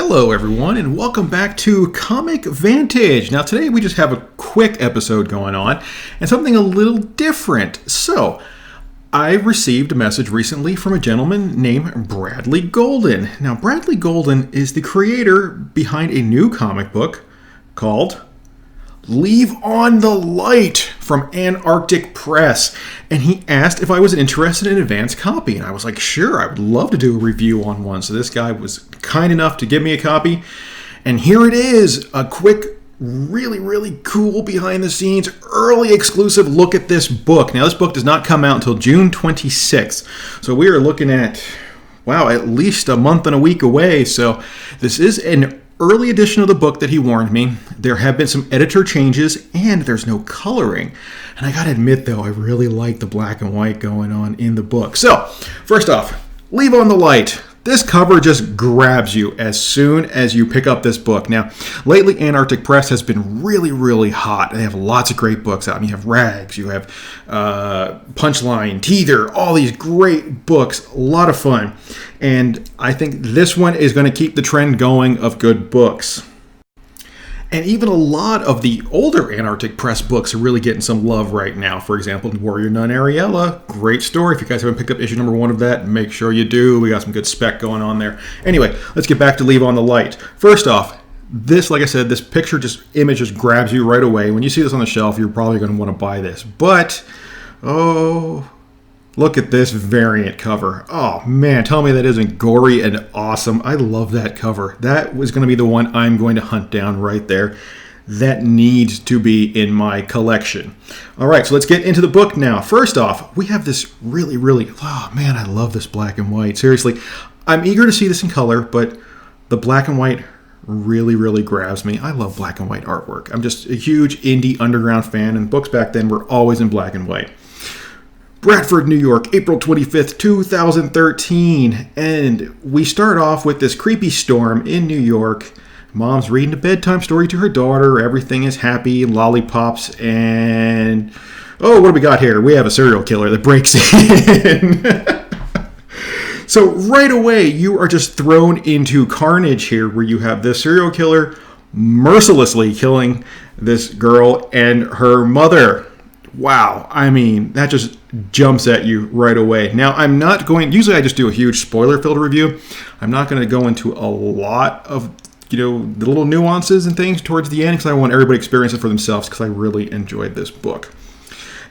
Hello everyone and welcome back to Comic Vantage. Now today we just have a quick episode going on and something a little different. So, I received a message recently from a gentleman named Bradley Golden. Now Bradley Golden is the creator behind a new comic book called Leave on the Light from Antarctic Press. And he asked if I was interested in an advance copy. And I was like, sure, I would love to do a review on one. So this guy was kind enough to give me a copy. And here it is, a quick, really cool behind the scenes, early exclusive look at this book. Now this book does not come out until June 26th. So we are looking at, wow, at least a month and a week away. So this is an early edition of the book that he warned me. There have been some editor changes and there's no coloring. And I gotta admit though, I really like the black and white going on in the book. So, first off, Leave on the Light. This cover just grabs you as soon as you pick up this book. Now, lately Antarctic Press has been really hot. They have lots of great books out. I mean, you have Rags, you have Punchline, Teether, all these great books. A lot of fun. And I think this one is going to keep the trend going of good books. And even a lot of the older Antarctic Press books are really getting some love right now. For example, Warrior Nun Ariella, great story. If you guys haven't picked up issue number 1 of that, make sure you do. We got some good spec going on there. Anyway, let's get back to Leave on the Light. First off, this, like I said, this image just grabs you right away. When you see this on the shelf, you're probably going to want to buy this. But, look at this variant cover. Oh man, tell me that isn't gory and awesome. I love that cover. That was going to be the one I'm going to hunt down right there. That needs to be in my collection. All right, so let's get into the book now. First off, we have this really, oh man, I love this black and white. Seriously, I'm eager to see this in color, but the black and white really grabs me. I love black and white artwork. I'm just a huge indie underground fan, and books back then were always in black and white. Bradford, New York, April 25th, 2013. And we start off with this creepy storm in New York. Mom's reading a bedtime story to her daughter. Everything is happy, lollipops, and what do we got here? We have a serial killer that breaks in. So right away, you are just thrown into carnage here, where you have this serial killer mercilessly killing this girl and her mother. Wow, I mean, that just jumps at you right away. Now, I'm not going, usually I just do a huge spoiler-filled review. I'm not going to go into a lot of, the little nuances and things towards the end, because I want everybody to experience it for themselves, because I really enjoyed this book.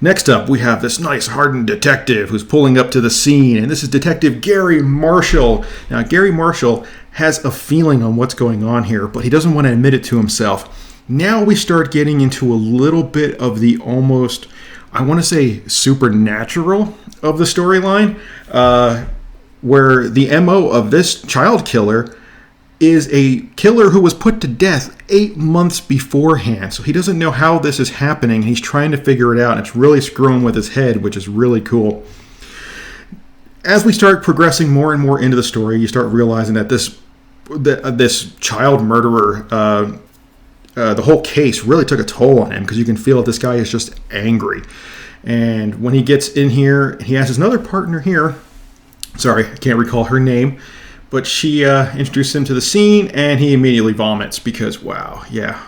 Next up, we have this nice hardened detective who's pulling up to the scene, and this is Detective Gary Marshall. Now, Gary Marshall has a feeling on what's going on here, but he doesn't want to admit it to himself. Now we start getting into a little bit of the almost, I want to say, supernatural of the storyline, where the MO of this child killer is a killer who was put to death 8 months beforehand. So he doesn't know how this is happening. He's trying to figure it out, and it's really screwing with his head, which is really cool. As we start progressing more and more into the story, you start realizing that this child murderer, the whole case really took a toll on him, because you can feel that this guy is just angry. And when he gets in here, he has another partner here. Sorry, I can't recall her name. But she introduced him to the scene, and he immediately vomits because, wow, yeah.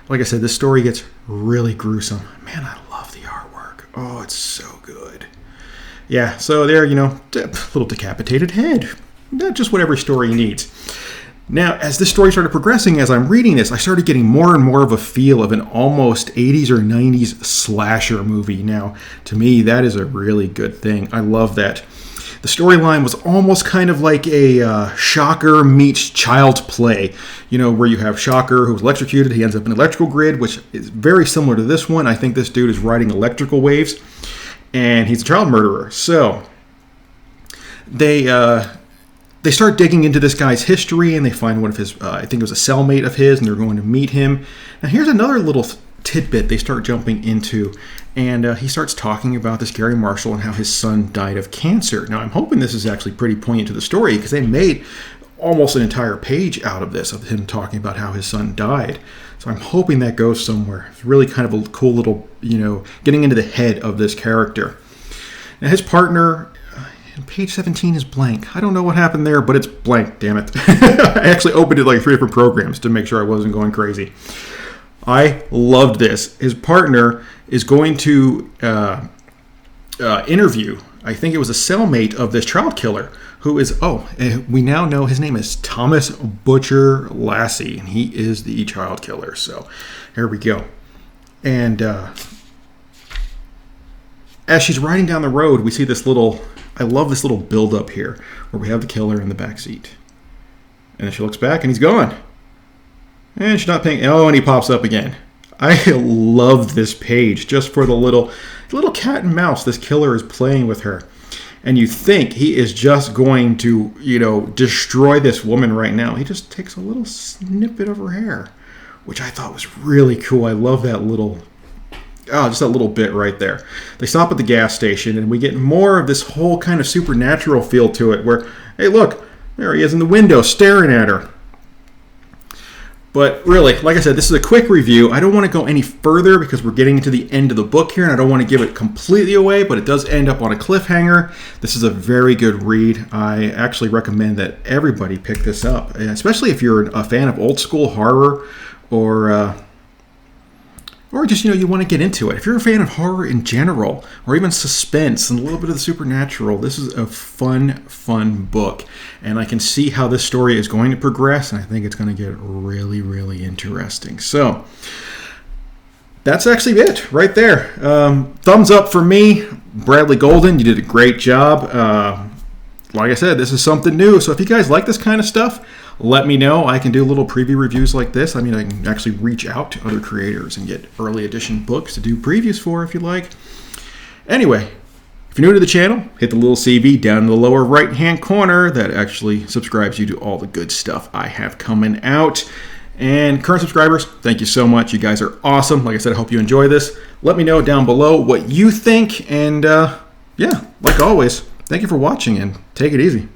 Like I said, this story gets really gruesome. Man, I love the artwork. Oh, it's so good. Yeah, so there, a little decapitated head. Just what every story needs. Now, as this story started progressing, as I'm reading this, I started getting more and more of a feel of an almost 80s or 90s slasher movie. Now, to me, that is a really good thing. I love that. The storyline was almost kind of like a Shocker meets Child's Play, where you have Shocker who's electrocuted. He ends up in an electrical grid, which is very similar to this one. I think this dude is riding electrical waves, and he's a child murderer. So, they start digging into this guy's history, and they find one of his, I think it was a cellmate of his, and they're going to meet him. Now, here's another little tidbit they start jumping into, and he starts talking about this Gary Marshall and how his son died of cancer. Now, I'm hoping this is actually pretty poignant to the story, because they made almost an entire page out of this, of him talking about how his son died. So I'm hoping that goes somewhere. It's really kind of a cool little, getting into the head of this character. Now, his partner, and page 17 is blank. I don't know what happened there, but it's blank, damn it. I actually opened it like 3 different programs to make sure I wasn't going crazy. I loved this. His partner is going to interview, I think it was a cellmate of this child killer, who is, we now know his name is Thomas Butcher Lassie, and he is the child killer. So here we go. And as she's riding down the road, we see this little, I love this little build-up here, where we have the killer in the back seat. And then she looks back, and he's gone. And she's not paying, and he pops up again. I love this page just for the little cat and mouse this killer is playing with her. And you think he is just going to, destroy this woman right now. He just takes a little snippet of her hair, which I thought was really cool. I love that just that little bit right there. They stop at the gas station, and we get more of this whole kind of supernatural feel to it where, hey, look, there he is in the window staring at her. But really, like I said, this is a quick review. I don't want to go any further because we're getting into the end of the book here, and I don't want to give it completely away, but it does end up on a cliffhanger. This is a very good read. I actually recommend that everybody pick this up, especially if you're a fan of old school horror or just, you want to get into it. If you're a fan of horror in general, or even suspense and a little bit of the supernatural, this is a fun book. And I can see how this story is going to progress, and I think it's going to get really, really interesting. So, that's actually it right there. Thumbs up for me. Bradley Golden, you did a great job. Like I said, this is something new. So if you guys like this kind of stuff, let me know. I can do little preview reviews like this. I can actually reach out to other creators and get early edition books to do previews for if you like. Anyway, if you're new to the channel, hit the little CV down in the lower right-hand corner. That actually subscribes you to all the good stuff I have coming out. And current subscribers, thank you so much. You guys are awesome. Like I said, I hope you enjoy this. Let me know down below what you think. And yeah, like always, thank you for watching, and take it easy.